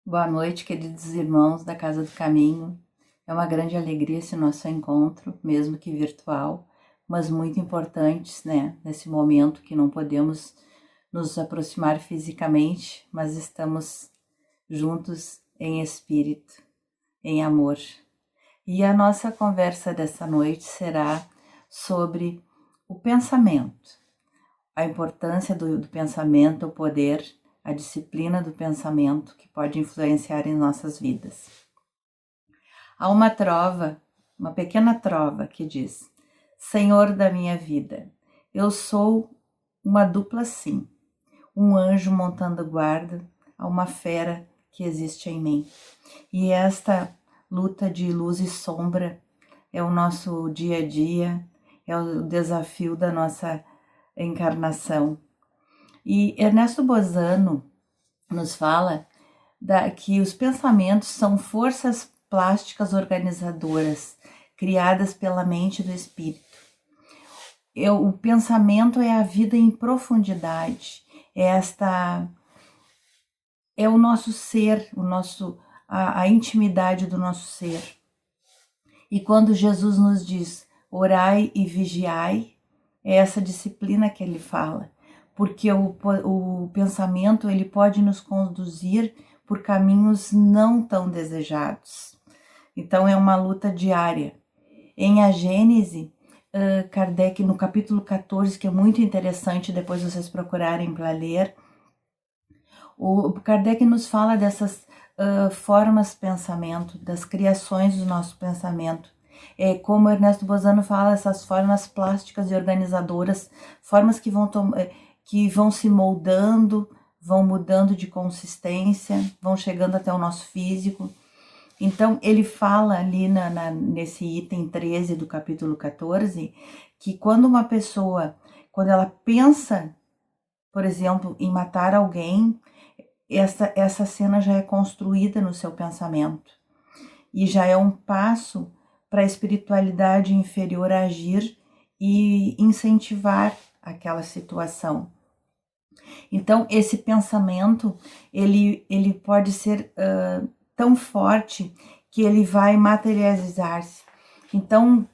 Boa noite, queridos irmãos da Casa do Caminho. É uma grande alegria esse nosso encontro, mesmo que virtual, mas muito importante, né? Nesse momento que não podemos nos aproximar fisicamente, mas estamos juntos em espírito, em amor. E a nossa conversa dessa noite será sobre o pensamento, a importância do pensamento, o poder, a disciplina do pensamento que pode influenciar em nossas vidas. Há uma trova, uma pequena trova que diz: Senhor da minha vida, eu sou uma dupla sim, um anjo montando guarda a uma fera que existe em mim. E esta luta de luz e sombra é o nosso dia a dia, é o desafio da nossa encarnação. E Ernesto Bozano nos fala que os pensamentos são forças plásticas organizadoras criadas pela mente do espírito. O pensamento é a vida em profundidade, é o nosso ser, a intimidade do nosso ser. E quando Jesus nos diz orai e vigiai, é essa disciplina que ele fala, porque o pensamento ele pode nos conduzir por caminhos não tão desejados. Então é uma luta diária. Em A Gênese, Kardec, no capítulo 14, que é muito interessante, depois vocês procurarem para ler, o Kardec nos fala dessas formas de pensamento, das criações do nosso pensamento. Como Ernesto Bozano fala, essas formas plásticas e organizadoras, formas que vão se moldando, vão mudando de consistência, vão chegando até o nosso físico. Então, ele fala ali nesse item 13 do capítulo 14, que quando uma pessoa, quando ela pensa, por exemplo, em matar alguém, essa cena já é construída no seu pensamento. E já é um passo para a espiritualidade inferior agir e incentivar aquela situação. Então, esse pensamento, ele pode ser tão forte que ele vai materializar-se. Então,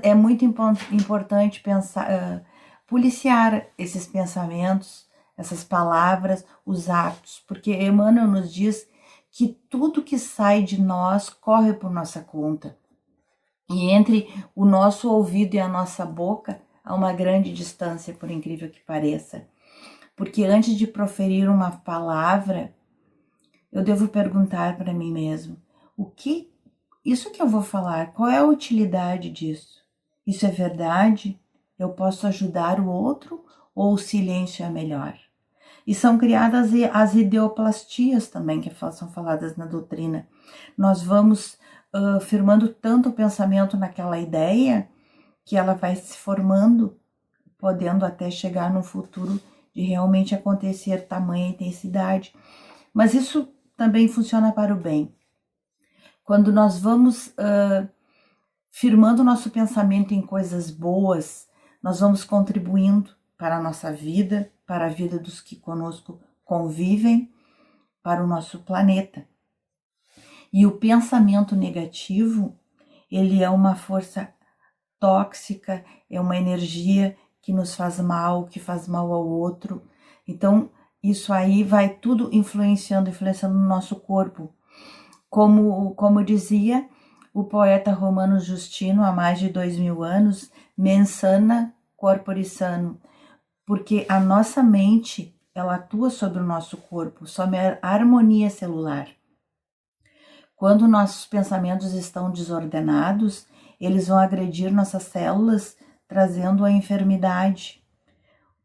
é muito importante pensar, policiar esses pensamentos, essas palavras, os atos, porque Emmanuel nos diz que tudo que sai de nós corre por nossa conta. E entre o nosso ouvido e a nossa boca há uma grande distância, por incrível que pareça. Porque antes de proferir uma palavra, eu devo perguntar para mim mesmo, isso que eu vou falar, qual é a utilidade disso? Isso é verdade? Eu posso ajudar o outro ou o silêncio é melhor? E são criadas as ideoplastias também, que são faladas na doutrina. Nós vamos firmando tanto o pensamento naquela ideia, que ela vai se formando, podendo até chegar no futuro de realmente acontecer tamanha intensidade. Mas isso também funciona para o bem. Quando nós vamos firmando nosso pensamento em coisas boas, nós vamos contribuindo para a nossa vida, para a vida dos que conosco convivem, para o nosso planeta. E o pensamento negativo, ele é uma força tóxica, é uma energia que nos faz mal, que faz mal ao outro. Então, isso aí vai tudo influenciando no nosso corpo. Como dizia o poeta romano Justino, há mais de 2000 anos, mens sana corpore sano, porque a nossa mente, ela atua sobre o nosso corpo, sobre a harmonia celular. Quando nossos pensamentos estão desordenados, eles vão agredir nossas células, trazendo a enfermidade.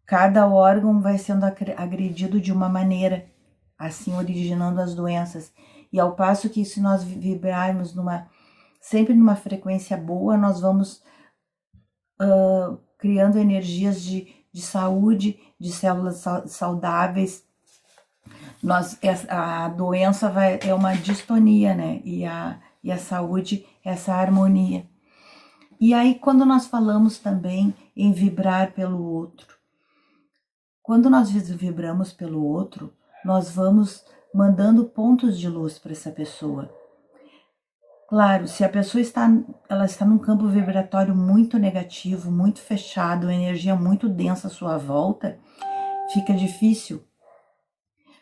Cada órgão vai sendo agredido de uma maneira, assim originando as doenças. E ao passo que se nós vibrarmos sempre numa frequência boa, nós vamos criando energias de saúde, de células saudáveis. A doença é uma distonia, né? E a saúde é essa harmonia. E aí, quando nós falamos também em vibrar pelo outro, quando nós vibramos pelo outro, nós vamos mandando pontos de luz para essa pessoa. Claro, se a pessoa está num campo vibratório muito negativo, muito fechado, uma energia muito densa à sua volta, fica difícil.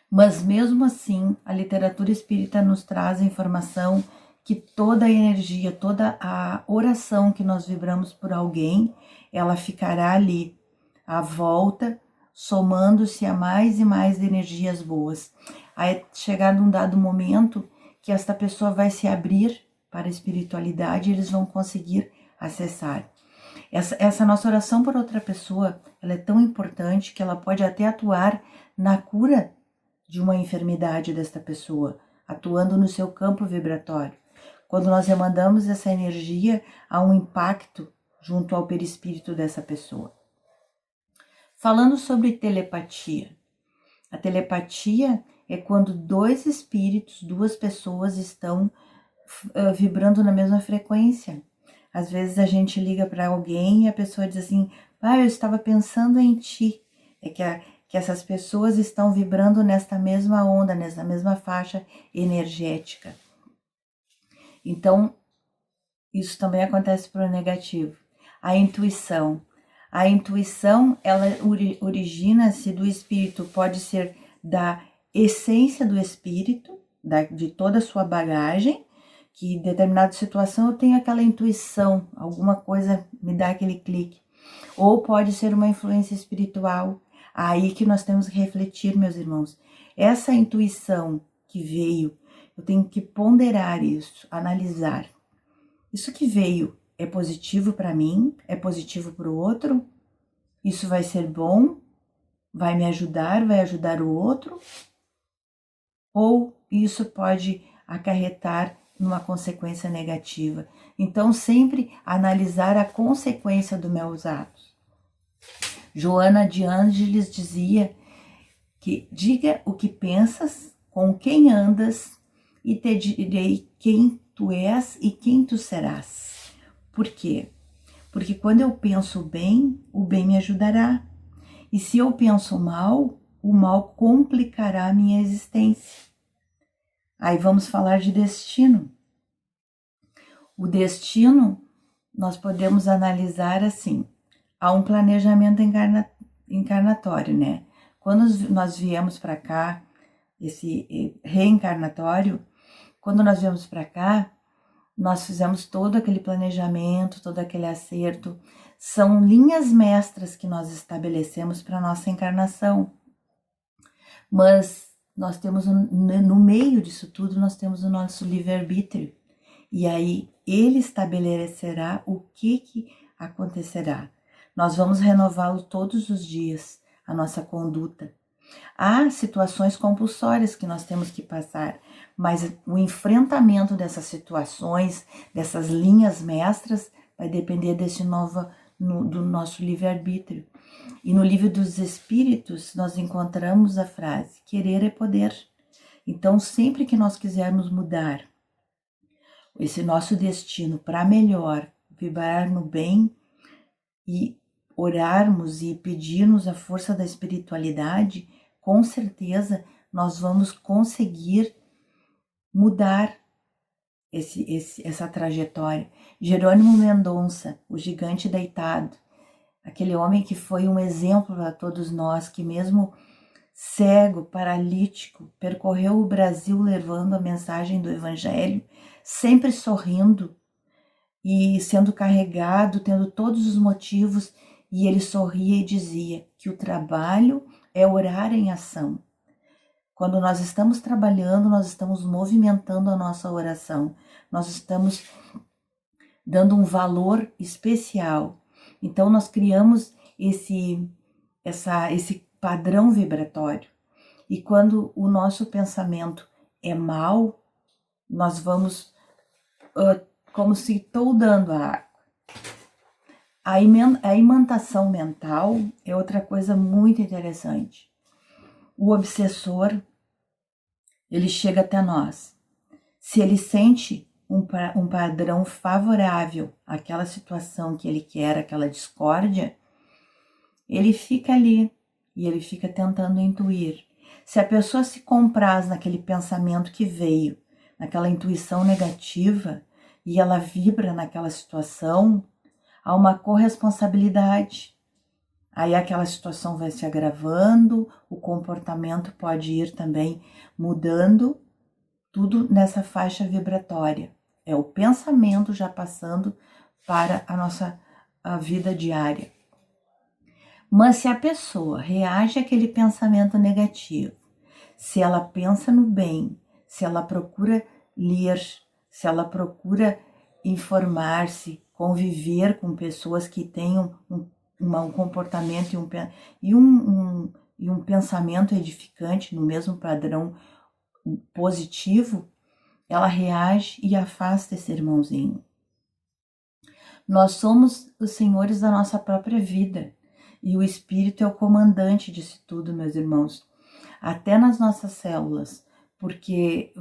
Mas mesmo assim, a literatura espírita nos traz a informação que toda a energia, toda a oração que nós vibramos por alguém, ela ficará ali, à volta, somando-se a mais e mais energias boas. Aí chegar num dado momento que esta pessoa vai se abrir para a espiritualidade e eles vão conseguir acessar. Essa nossa oração por outra pessoa, ela é tão importante que ela pode até atuar na cura de uma enfermidade desta pessoa, atuando no seu campo vibratório. Quando nós demandamos essa energia, há um impacto junto ao perispírito dessa pessoa. Falando sobre telepatia. A telepatia é quando dois espíritos, duas pessoas estão vibrando na mesma frequência. Às vezes a gente liga para alguém e a pessoa diz assim, eu estava pensando em ti. É que essas pessoas estão vibrando nesta mesma onda, nessa mesma faixa energética. Então, isso também acontece para o negativo. A intuição. A intuição, ela origina-se do espírito, pode ser da essência do espírito, de toda a sua bagagem, que em determinada situação eu tenho aquela intuição, alguma coisa me dá aquele clique. Ou pode ser uma influência espiritual, aí que nós temos que refletir, meus irmãos. Essa intuição que veio, eu tenho que ponderar isso, analisar. Isso que veio é positivo para mim? É positivo para o outro? Isso vai ser bom? Vai me ajudar? Vai ajudar o outro? Ou isso pode acarretar numa consequência negativa? Então, sempre analisar a consequência dos meus atos. Joana de Ângeles dizia que diga o que pensas, com quem andas, e te direi quem tu és e quem tu serás. Por quê? Porque quando eu penso bem, o bem me ajudará. E se eu penso mal, o mal complicará a minha existência. Aí vamos falar de destino. O destino, nós podemos analisar assim. Há um planejamento encarnatório, né? Quando nós viemos para cá, esse reencarnatório, quando nós viemos para cá, nós fizemos todo aquele planejamento, todo aquele acerto. São linhas mestras que nós estabelecemos para a nossa encarnação. Mas nós temos, no meio disso tudo, nós temos o nosso livre-arbítrio. E aí, ele estabelecerá o que acontecerá. Nós vamos renová-lo todos os dias, a nossa conduta. Há situações compulsórias que nós temos que passar, mas o enfrentamento dessas situações, dessas linhas mestras, vai depender do nosso livre-arbítrio. E no Livro dos Espíritos, nós encontramos a frase, querer é poder. Então, sempre que nós quisermos mudar esse nosso destino para melhor, vibrar no bem e orarmos e pedirmos a força da espiritualidade, com certeza nós vamos conseguir mudar essa trajetória. Jerônimo Mendonça, o gigante deitado, aquele homem que foi um exemplo para todos nós, que mesmo cego, paralítico, percorreu o Brasil levando a mensagem do Evangelho, sempre sorrindo e sendo carregado, tendo todos os motivos, e ele sorria e dizia que o trabalho é orar em ação. Quando nós estamos trabalhando, nós estamos movimentando a nossa oração, nós estamos dando um valor especial. Então, nós criamos esse padrão vibratório. E quando o nosso pensamento é mau, nós vamos como se toldando a água. A imantação mental é outra coisa muito interessante. O obsessor, ele chega até nós. Se ele sente um padrão favorável àquela situação que ele quer, aquela discórdia, ele fica ali e ele fica tentando intuir. Se a pessoa se compraz naquele pensamento que veio, naquela intuição negativa, e ela vibra naquela situação, há uma corresponsabilidade. Aí aquela situação vai se agravando, o comportamento pode ir também mudando, tudo nessa faixa vibratória. É o pensamento já passando para a vida diária. Mas se a pessoa reage àquele pensamento negativo, se ela pensa no bem, se ela procura ler, se ela procura informar-se, conviver com pessoas que tenham um comportamento e um pensamento edificante no mesmo padrão positivo, ela reage e afasta esse irmãozinho. Nós somos os senhores da nossa própria vida e o Espírito é o comandante disso tudo, meus irmãos, até nas nossas células, porque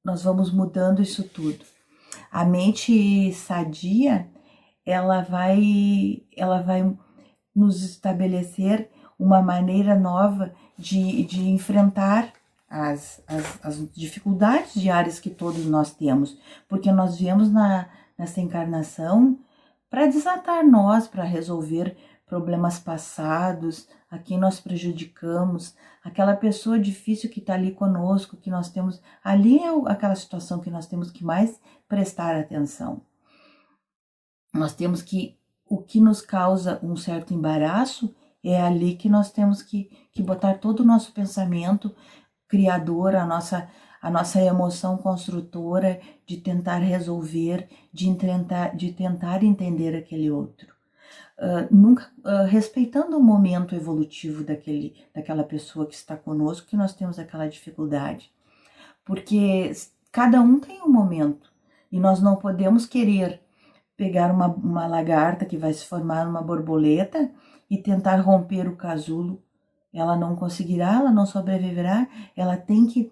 nós vamos mudando isso tudo. A mente sadia, ela vai nos estabelecer uma maneira nova de enfrentar as dificuldades diárias que todos nós temos, porque nós viemos nessa encarnação para desatar nós, para resolver problemas passados, a quem nós prejudicamos, aquela pessoa difícil que está ali conosco, que nós temos, ali é aquela situação que nós temos que mais prestar atenção. Nós temos que, o que nos causa um certo embaraço, é ali que nós temos que botar todo o nosso pensamento criador, a nossa emoção construtora de tentar resolver, de tentar entender aquele outro. Nunca respeitando o momento evolutivo daquela pessoa que está conosco, que nós temos aquela dificuldade. Porque cada um tem um momento e nós não podemos querer pegar uma lagarta que vai se formar numa borboleta e tentar romper o casulo. Ela não conseguirá, ela não sobreviverá, ela tem que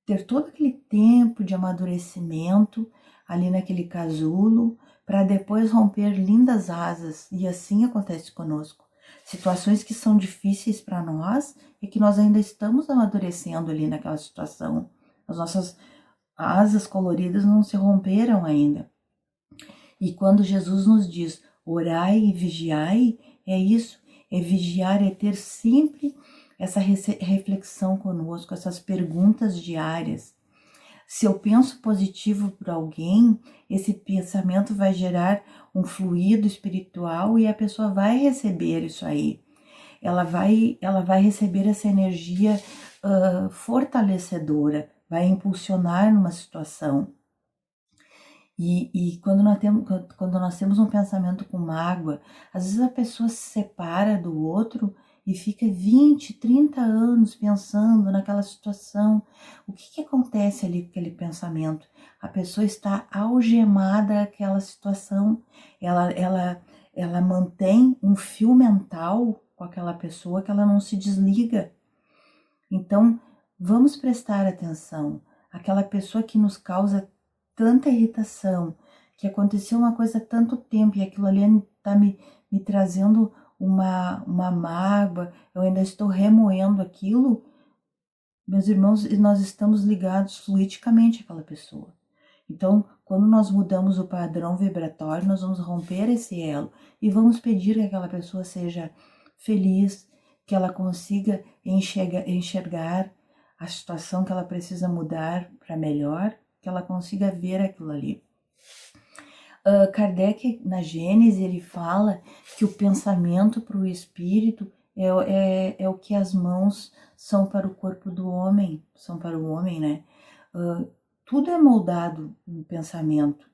ter todo aquele tempo de amadurecimento ali naquele casulo, para depois romper lindas asas, e assim acontece conosco. Situações que são difíceis para nós e que nós ainda estamos amadurecendo ali naquela situação. As nossas asas coloridas não se romperam ainda. E quando Jesus nos diz, orai e vigiai, é isso, é vigiar, é ter sempre essa reflexão conosco, essas perguntas diárias. Se eu penso positivo para alguém, esse pensamento vai gerar um fluido espiritual e a pessoa vai receber isso aí. Ela vai receber essa energia fortalecedora, vai impulsionar numa situação. E quando nós temos um pensamento com mágoa, às vezes a pessoa se separa do outro e fica 20, 30 anos pensando naquela situação. O que acontece ali com aquele pensamento? A pessoa está algemada àquela situação, ela mantém um fio mental com aquela pessoa que ela não se desliga. Então, vamos prestar atenção. Aquela pessoa que nos causa tanta irritação, que aconteceu uma coisa há tanto tempo e aquilo ali está me trazendo uma mágoa, eu ainda estou remoendo aquilo, meus irmãos, nós estamos ligados fluidicamente àquela pessoa. Então, quando nós mudamos o padrão vibratório, nós vamos romper esse elo e vamos pedir que aquela pessoa seja feliz, que ela consiga enxergar a situação que ela precisa mudar para melhor, que ela consiga ver aquilo ali. Kardec, na Gênese, ele fala que o pensamento para o espírito é o que as mãos são para o corpo do homem, são para o homem, né? Tudo é moldado no pensamento.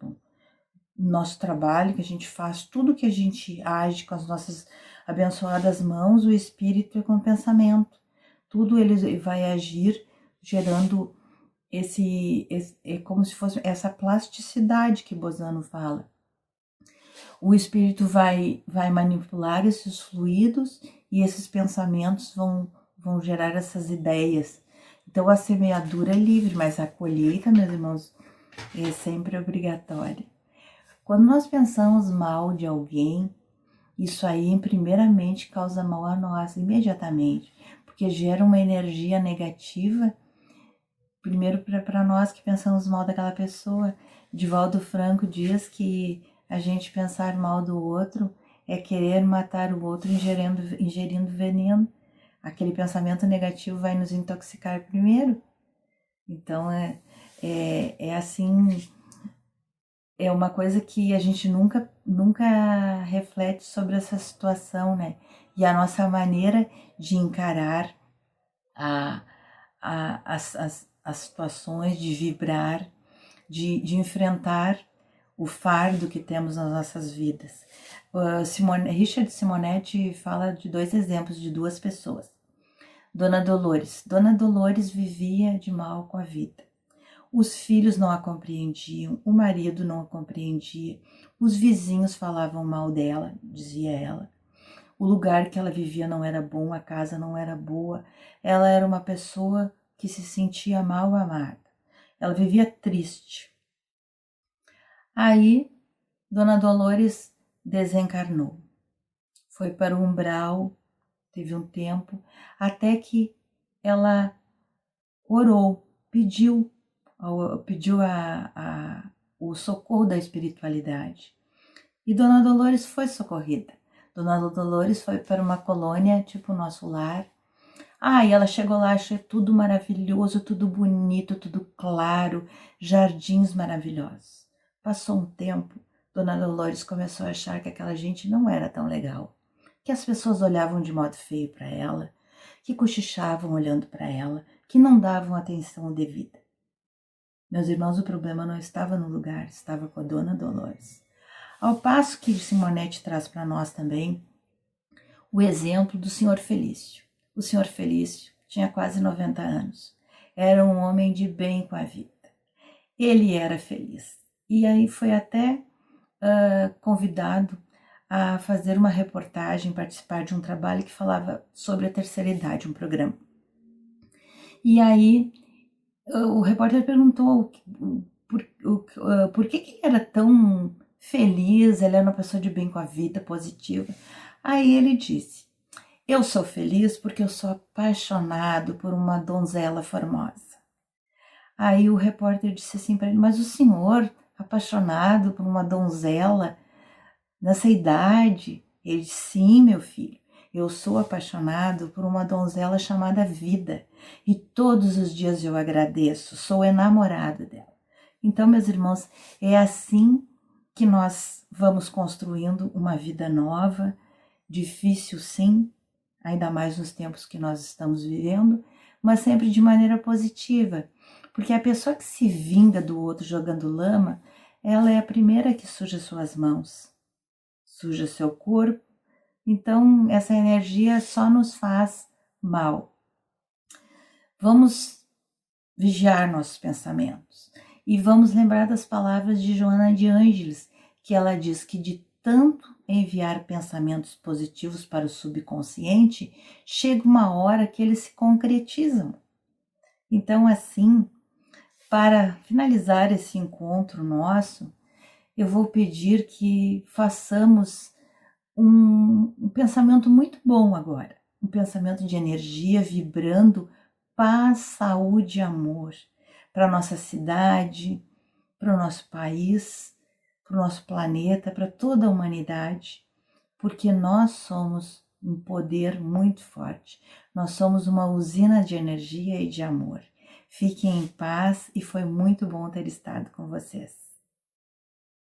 Nosso trabalho que a gente faz, tudo que a gente age com as nossas abençoadas mãos, o espírito é com o pensamento. Tudo ele vai agir gerando é como se fosse essa plasticidade que Bozano fala. O espírito vai manipular esses fluidos e esses pensamentos vão gerar essas ideias. Então a semeadura é livre, mas a colheita, meus irmãos, é sempre obrigatória. Quando nós pensamos mal de alguém, isso aí primeiramente causa mal a nós, imediatamente. porque gera uma energia negativa. Primeiro, para nós que pensamos mal daquela pessoa. Divaldo Franco diz que a gente pensar mal do outro é querer matar o outro ingerindo veneno. Aquele pensamento negativo vai nos intoxicar primeiro. Então, é assim, é uma coisa que a gente nunca reflete sobre essa situação, né? E a nossa maneira de encarar as situações, de vibrar, de enfrentar o fardo que temos nas nossas vidas. Richard Simonetti fala de 2 exemplos de 2 pessoas. Dona Dolores. Dona Dolores vivia de mal com a vida. Os filhos não a compreendiam, o marido não a compreendia, os vizinhos falavam mal dela, dizia ela. O lugar que ela vivia não era bom, a casa não era boa. Ela era uma pessoa que se sentia mal amada. Ela vivia triste. Aí, Dona Dolores desencarnou. Foi para o umbral, teve um tempo, até que ela orou, pediu o socorro da espiritualidade. E Dona Dolores foi socorrida. Dona Dolores foi para uma colônia, tipo o nosso lar. E ela chegou lá, achou tudo maravilhoso, tudo bonito, tudo claro, jardins maravilhosos. Passou um tempo, Dona Dolores começou a achar que aquela gente não era tão legal, que as pessoas olhavam de modo feio para ela, que cochichavam olhando para ela, que não davam atenção devida. Meus irmãos, o problema não estava no lugar, estava com a Dona Dolores. Ao passo que Simonetti traz para nós também o exemplo do Senhor Felício. O Senhor Felício tinha quase 90 anos. Era um homem de bem com a vida. Ele era feliz. E aí foi até convidado a fazer uma reportagem, participar de um trabalho que falava sobre a terceira idade, um programa. E aí o repórter perguntou por que ele era tão feliz, ele era uma pessoa de bem com a vida, positiva. Aí ele disse: eu sou feliz porque eu sou apaixonado por uma donzela formosa. Aí o repórter disse assim para ele: mas o senhor, apaixonado por uma donzela nessa idade? Ele disse: sim, meu filho, eu sou apaixonado por uma donzela chamada vida e todos os dias eu agradeço, sou enamorado dela. Então, meus irmãos, é assim que nós vamos construindo uma vida nova, difícil sim, ainda mais nos tempos que nós estamos vivendo, mas sempre de maneira positiva, porque a pessoa que se vinga do outro jogando lama, ela é a primeira que suja suas mãos, suja seu corpo. Então, essa energia só nos faz mal. Vamos vigiar nossos pensamentos e vamos lembrar das palavras de Joana de Ângeles, que ela diz que de tanto enviar pensamentos positivos para o subconsciente, chega uma hora que eles se concretizam. Então, assim, para finalizar esse encontro nosso, eu vou pedir que façamos um pensamento muito bom agora, um pensamento de energia vibrando paz, saúde e amor para a nossa cidade, para o nosso país, para o nosso planeta, para toda a humanidade, porque nós somos um poder muito forte, nós somos uma usina de energia e de amor. Fiquem em paz e foi muito bom ter estado com vocês.